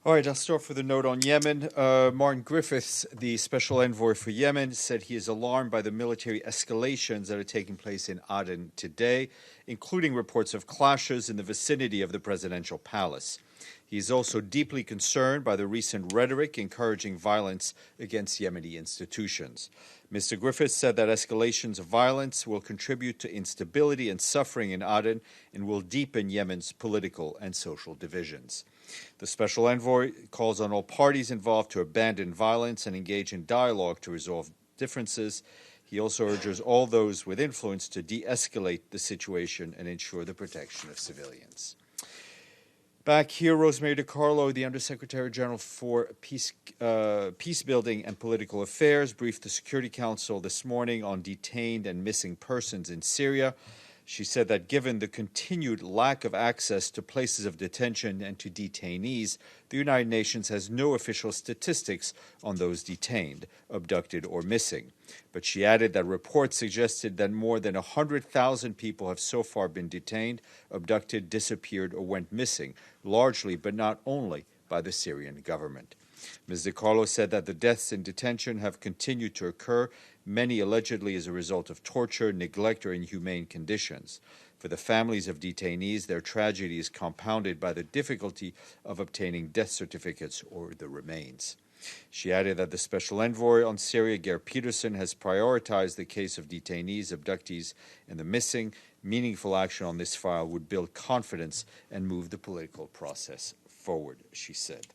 All right, I'll start with a note on Yemen. Martin Griffiths, the Special Envoy for Yemen, said he is alarmed by the military escalations that are taking place in Aden today, including reports of clashes in the vicinity of the presidential palace. He is also deeply concerned by the recent rhetoric encouraging violence against Yemeni institutions. Mr. Griffiths said that escalations of violence will contribute to instability and suffering in Aden and will deepen Yemen's political and social divisions. The Special Envoy calls on all parties involved to abandon violence and engage in dialogue to resolve differences. He also urges all those with influence to de-escalate the situation and ensure the protection of civilians. Back here, Rosemary DiCarlo, the Undersecretary General for Peacebuilding and Political Affairs, briefed the Security Council this morning on detained and missing persons in Syria. She said that given the continued lack of access to places of detention and to detainees, the United Nations has no official statistics on those detained, abducted, or missing. But she added that reports suggested that more than 100,000 people have so far been detained, abducted, disappeared, or went missing, largely but not only by the Syrian government. Ms. DiCarlo said that the deaths in detention have continued to occur, many allegedly as a result of torture, neglect, or inhumane conditions. For the families of detainees, their tragedy is compounded by the difficulty of obtaining death certificates or the remains. She added that the Special Envoy on Syria, Geir Peterson, has prioritized the case of detainees, abductees, and the missing. Meaningful action on this file would build confidence and move the political process forward, she said.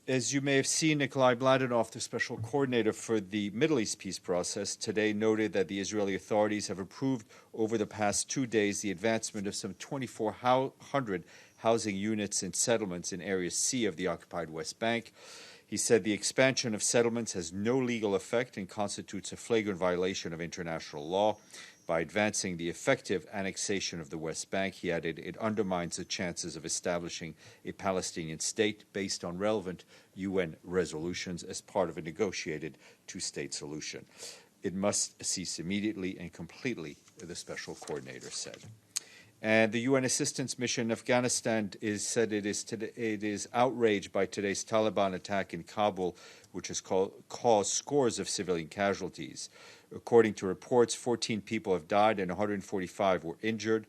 As you may have seen, Nikolai Mladenov, the special coordinator for the Middle East peace process, today noted that the Israeli authorities have approved over the past 2 days the advancement of some 2,400 housing units and settlements in Area C of the occupied West Bank. He said the expansion of settlements has no legal effect and constitutes a flagrant violation of international law. By advancing the effective annexation of the West Bank, he added, it undermines the chances of establishing a Palestinian state based on relevant UN resolutions as part of a negotiated two-state solution. It must cease immediately and completely, the special coordinator said. And the UN assistance mission in Afghanistan said it is outraged by today's Taliban attack in Kabul, which has caused scores of civilian casualties. According to reports, 14 people have died and 145 were injured.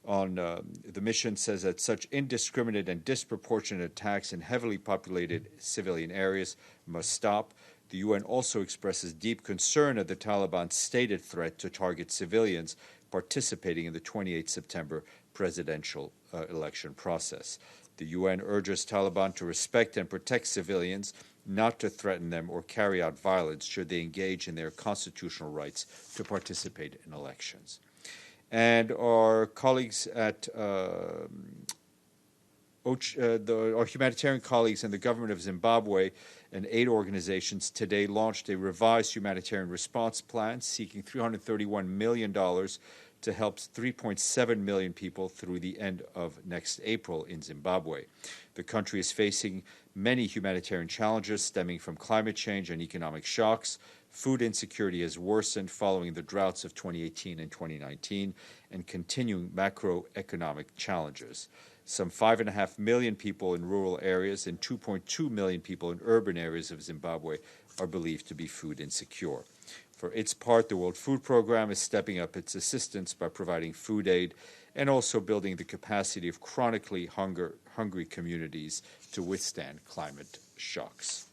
The mission says that such indiscriminate and disproportionate attacks in heavily populated civilian areas must stop. The UN also expresses deep concern at the Taliban's stated threat to target civilians participating in the 28 September presidential election process. The UN urges Taliban to respect and protect civilians, not to threaten them or carry out violence should they engage in their constitutional rights to participate in elections. And our colleagues at our humanitarian colleagues in the government of Zimbabwe and aid organizations today launched a revised humanitarian response plan seeking $331 million to help 3.7 million people through the end of next April in Zimbabwe. The country is facing many humanitarian challenges stemming from climate change and economic shocks. Food insecurity has worsened following the droughts of 2018 and 2019 and continuing macroeconomic challenges. Some 5.5 million people in rural areas and 2.2 million people in urban areas of Zimbabwe are believed to be food insecure. For its part, the World Food Programme is stepping up its assistance by providing food aid and also building the capacity of chronically hungry communities to withstand climate shocks.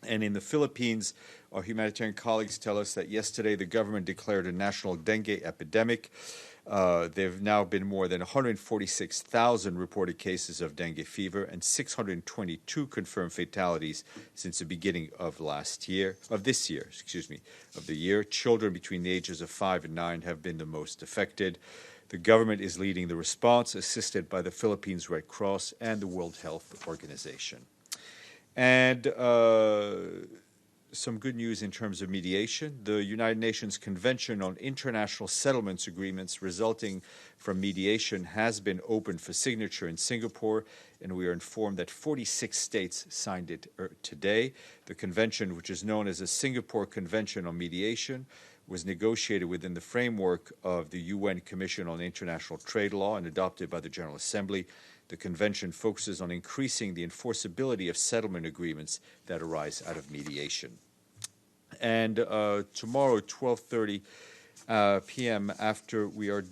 And in the Philippines, our humanitarian colleagues tell us that yesterday the government declared a national dengue epidemic. There have now been more than 146,000 reported cases of dengue fever and 622 confirmed fatalities since the beginning of the year. Children between the ages of 5 and 9 have been the most affected. The government is leading the response, assisted by the Philippines Red Cross and the World Health Organization. And some good news in terms of mediation. The United Nations Convention on International Settlements Agreements resulting from mediation has been opened for signature in Singapore, and we are informed that 46 states signed it today. The convention, which is known as the Singapore Convention on Mediation, was negotiated within the framework of the UN Commission on International Trade Law and adopted by the General Assembly. The convention focuses on increasing the enforceability of settlement agreements that arise out of mediation. And tomorrow, 12:30 p.m., after we are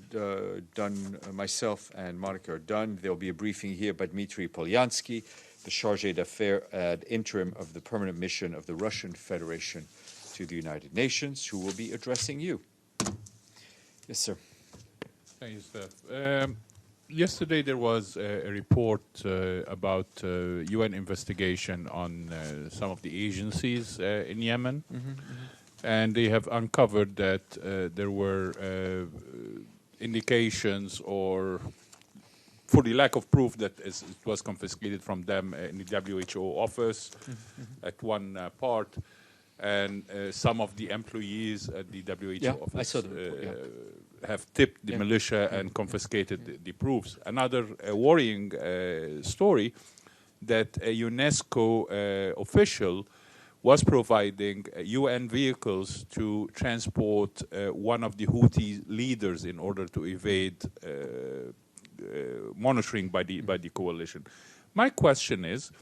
done, myself and Monica are done, there'll be a briefing here by Dmitry Polyansky, the Chargé d'Affaires ad interim of the permanent mission of the Russian Federation to the United Nations, who will be addressing you. Yes, sir. Thank you, Steph. Yesterday there was a report about UN investigation on some of the agencies in Yemen, and they have uncovered that there were indications or for the lack of proof that it was confiscated from them in the WHO office at one part, and some of the employees at the WHO office have tipped the militia and confiscated the proofs. Another worrying story that a UNESCO official was providing UN vehicles to transport one of the Houthi leaders in order to evade monitoring by the coalition. My question is,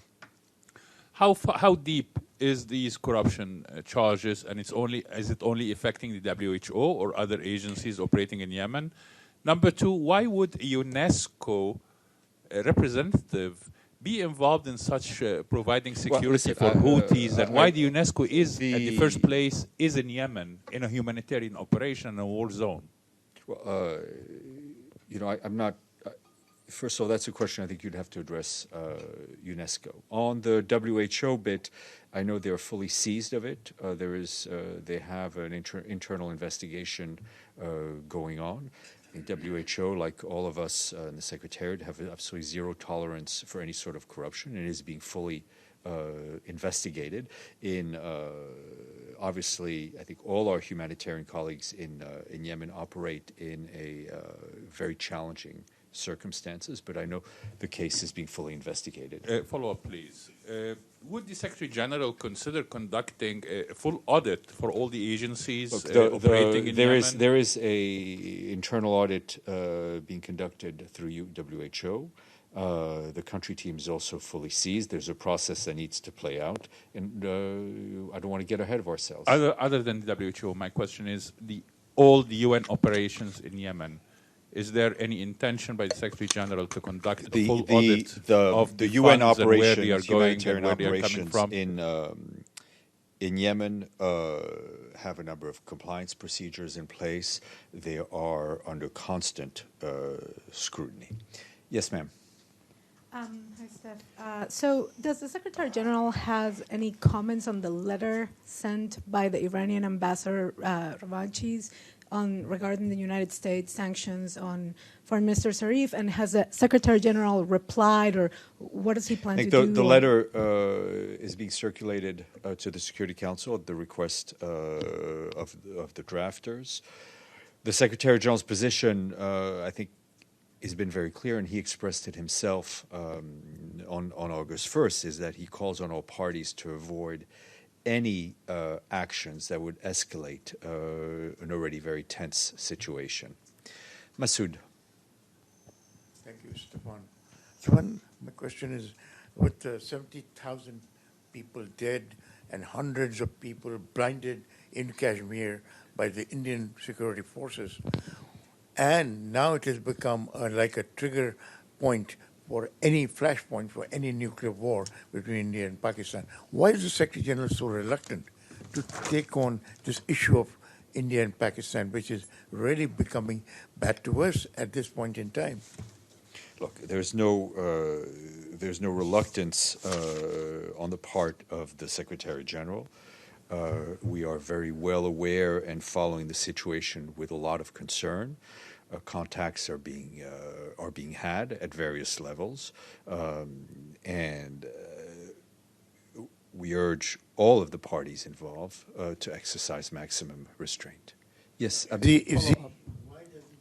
how deep is these corruption charges, and is it only affecting the WHO or other agencies operating in Yemen? Number two, why would a UNESCO representative be involved in such providing security for Houthis, and why the UNESCO is at the first place is in Yemen in a humanitarian operation in a war zone? Well, I'm not. First of all, that's a question I think you'd have to address UNESCO. On the WHO bit, I know they're fully seized of it. They have an internal investigation going on. The WHO, like all of us in the Secretariat, have absolutely zero tolerance for any sort of corruption, and it is being fully investigated. Obviously, I think all our humanitarian colleagues in Yemen operate in a very challenging circumstances, but I know the case is being fully investigated. Follow up, please. Would the Secretary General consider conducting a full audit for all the agencies operating in Yemen? There is a internal audit being conducted through WHO. The country team is also fully seized. There's a process that needs to play out, and I don't want to get ahead of ourselves. Other than the WHO, my question is all the UN operations in Yemen. Is there any intention by the Secretary General to conduct a full audit of the UN operations, where they are going and where they are coming from? In Yemen, have a number of compliance procedures in place. They are under constant scrutiny. Yes, ma'am. Hi, Steph. So does the Secretary General have any comments on the letter sent by the Iranian ambassador Ravanchis regarding the United States sanctions on Foreign Minister Zarif, and has the Secretary General replied, or what does he plan to do? The letter is being circulated to the Security Council at the request of the drafters. The Secretary General's position, I think, has been very clear, and he expressed it himself on August 1st, is that he calls on all parties to avoid any actions that would escalate an already very tense situation. Masoud. Thank you, Stéphane. Stéphane, my question is, with 70,000 people dead and hundreds of people blinded in Kashmir by the Indian security forces, and now it has become like a trigger point for any flashpoint for any nuclear war between India and Pakistan. Why is the Secretary General so reluctant to take on this issue of India and Pakistan, which is really becoming bad to us at this point in time? Look, there's no reluctance on the part of the Secretary General. We are very well aware and following the situation with a lot of concern. Contacts are being had at various levels, and we urge all of the parties involved to exercise maximum restraint. Yes, why doesn't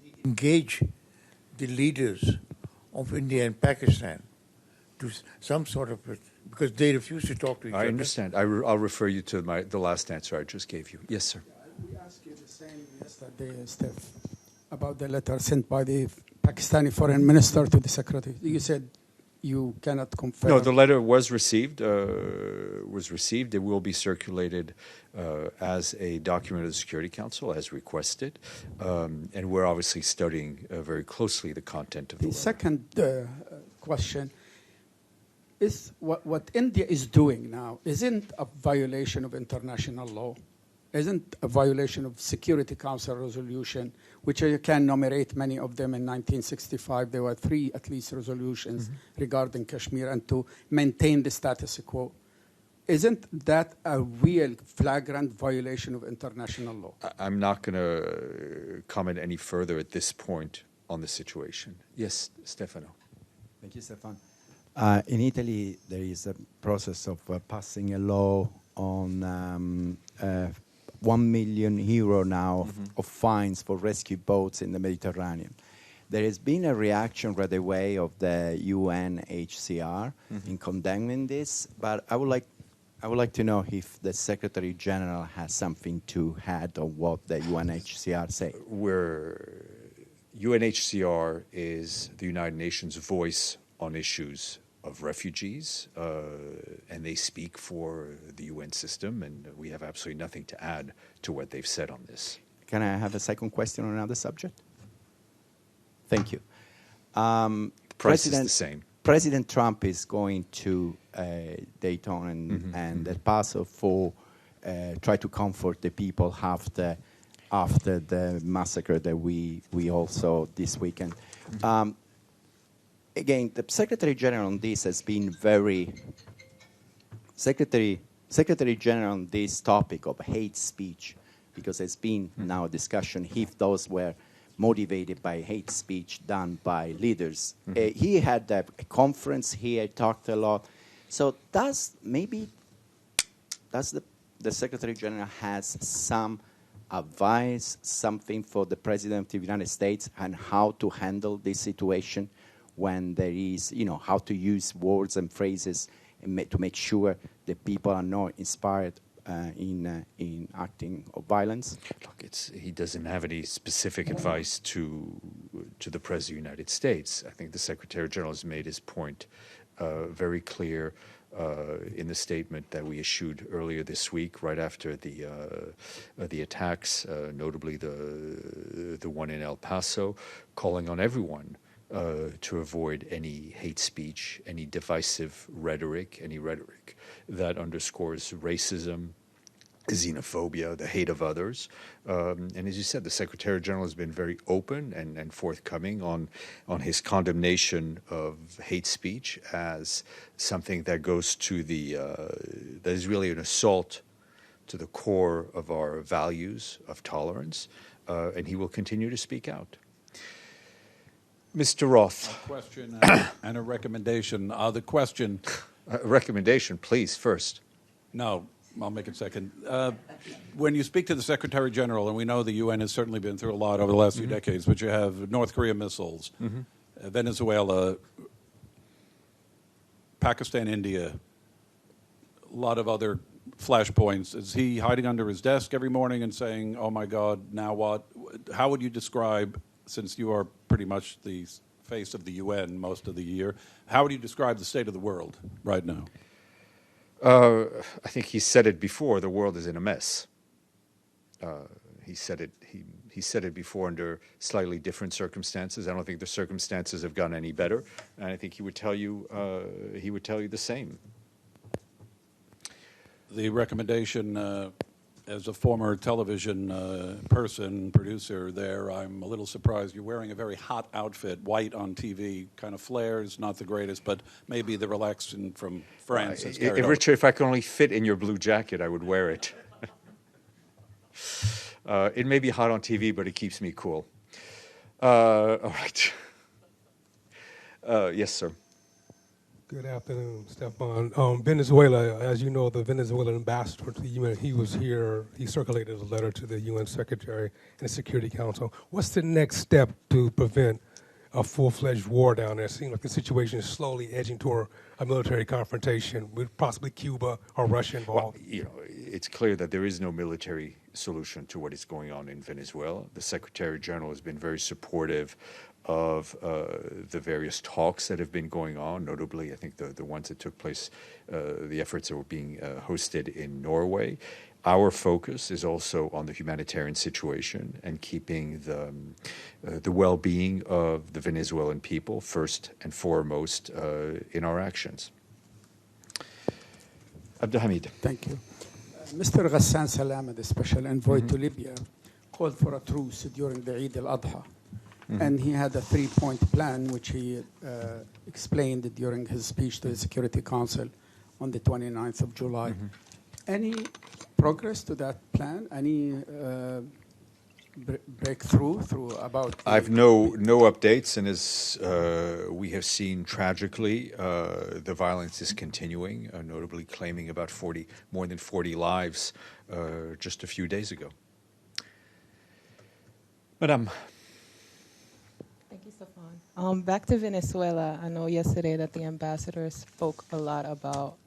he engage the leaders of India and Pakistan to some sort of, because they refuse to talk to each other? I understand. I'll refer you to the last answer I just gave you. Yes, sir. We ask you this saying yesterday, Steph, about the letter sent by the Pakistani foreign minister to the secretary. You said you cannot confirm. No, the letter was received. It will be circulated as a document of the Security Council, as requested. And we're obviously studying very closely the content of the letter. The second question is what India is doing now isn't a violation of international law, isn't a violation of Security Council resolution, which you can enumerate many of them in 1965. There were 3 at least resolutions regarding Kashmir and to maintain the status quo. Isn't that a real flagrant violation of international law? I'm not going to comment any further at this point on the situation. Yes, Stefano. Thank you, Stéphane. In Italy, there is a process of passing a law on €1 million now of fines for rescue boats in the Mediterranean. There has been a reaction right away of the UNHCR in condemning this, but I would like to know if the Secretary General has something to add on what the UNHCR say. UNHCR is the United Nations voice on issues of refugees, and they speak for the UN system, and we have absolutely nothing to add to what they've said on this. Can I have a second question on another subject? Thank you. Price is the same. President Trump is going to Dayton and El Paso for try to comfort the people after the massacre that we all saw this weekend. Again, the Secretary General on this has been very Secretary General on this topic of hate speech, because there's been now a discussion if those were motivated by hate speech done by leaders. He had a conference here, talked a lot. So does the Secretary General has some advice, something for the President of the United States on how to handle this situation when there is, how to use words and phrases and to make sure that people are not inspired in acting of violence? Look, he doesn't have any specific advice to the President of the United States. I think the Secretary General has made his point very clear in the statement that we issued earlier this week, right after the attacks, notably the one in El Paso, calling on everyone to avoid any hate speech, any divisive rhetoric, any rhetoric that underscores racism, xenophobia, the hate of others. And as you said, the Secretary General has been very open and forthcoming on his condemnation of hate speech as something that goes to that is really an assault to the core of our values of tolerance, and he will continue to speak out. Mr. Roth. A question and a recommendation. The question. A recommendation, please, first. No, I'll make it second. When you speak to the Secretary General, and we know the UN has certainly been through a lot over the last few decades, but you have North Korea missiles, Venezuela, Pakistan, India, a lot of other flashpoints. Is he hiding under his desk every morning and saying, oh my God, now what? How would you describe, since you are pretty much the face of the UN most of the year, how would you describe the state of the world right now? I think he said it before. The world is in a mess. He said it. He said it before under slightly different circumstances. I don't think the circumstances have gotten any better, and I think he would tell you. He would tell you the same. The recommendation. As a former television producer there, I'm a little surprised. You're wearing a very hot outfit, white on TV, kind of flares, not the greatest, but maybe the relaxation from France has carried over. Richard, if I could only fit in your blue jacket, I would wear it. It may be hot on TV, but it keeps me cool. All right. Yes, sir. Good afternoon, Stéphane. Venezuela, as you know, the Venezuelan ambassador to the UN, he was here. He circulated a letter to the UN Secretary and the Security Council. What's the next step to prevent a full-fledged war down there? It seems like the situation is slowly edging toward a military confrontation with possibly Cuba or Russia involved. Well, it's clear that there is no military solution to what is going on in Venezuela. The Secretary General has been very supportive of the various talks that have been going on, notably, I think, the ones that took place, the efforts that were being hosted in Norway. Our focus is also on the humanitarian situation and keeping the well-being of the Venezuelan people first and foremost in our actions. Abdelhamid. Thank you. Mr. Ghassan Salama, the Special Envoy to Libya, called for a truce during the Eid al-Adha. And he had a 3-point plan, which he explained during his speech to the Security Council on the 29th of July. Any progress to that plan? Any breakthrough about? I've no updates, and as we have seen tragically, the violence is continuing, notably claiming about more than 40 lives just a few days ago. Madame. Thank you, Stéphane. Back to Venezuela, I know yesterday that the ambassador spoke a lot about,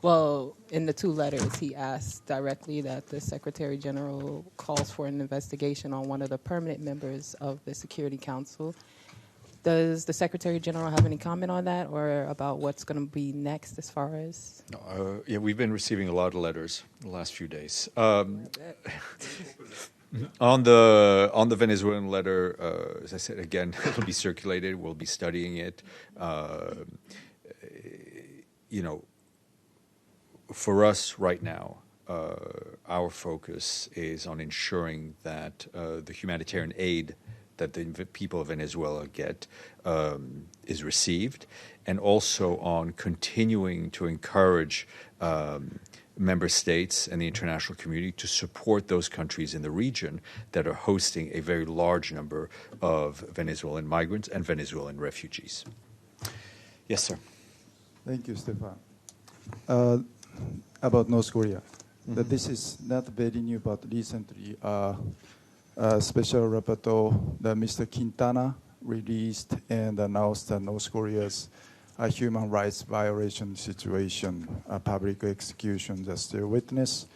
well, in the 2 letters, he asked directly that the Secretary General calls for an investigation on one of the permanent members of the Security Council. Does the Secretary General have any comment on that or about what's going to be next as far as? Yeah, we've been receiving a lot of letters the last few days. On the Venezuelan letter, as I said, again, it'll be circulated. We'll be studying it. For us right now, our focus is on ensuring that the humanitarian aid that the people of Venezuela get is received, and also on continuing to encourage member states and the international community to support those countries in the region that are hosting a very large number of Venezuelan migrants and Venezuelan refugees. Yes, sir. Thank you, Stéphane. About North Korea, that this is not very new, but recently special rapporteur that Mr. Quintana released and announced that North Korea's human rights violation situation, public executions are still witnessed.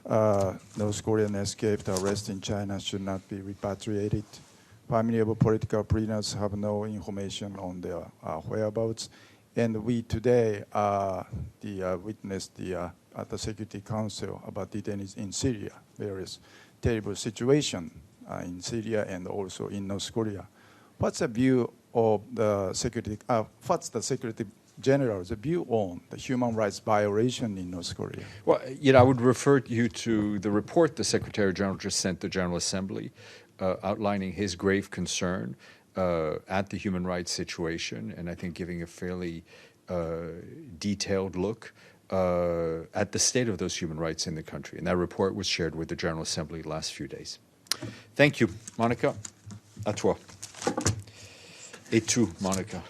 North Korean escaped arrest in China should not be repatriated. Family of political prisoners have no information on their whereabouts. And we today witnessed at the Security Council about detainees in Syria, various terrible situation in Syria and also in North Korea. What's the view of the Security? What's the Security General's view on the human rights violation in North Korea? Well, I would refer you to the report the Secretary General just sent the General Assembly, outlining his grave concern at the human rights situation, and I think giving a fairly detailed look at the state of those human rights in the country. And that report was shared with the General Assembly the last few days. Thank you, Monica. À toi. Et tout, Monica.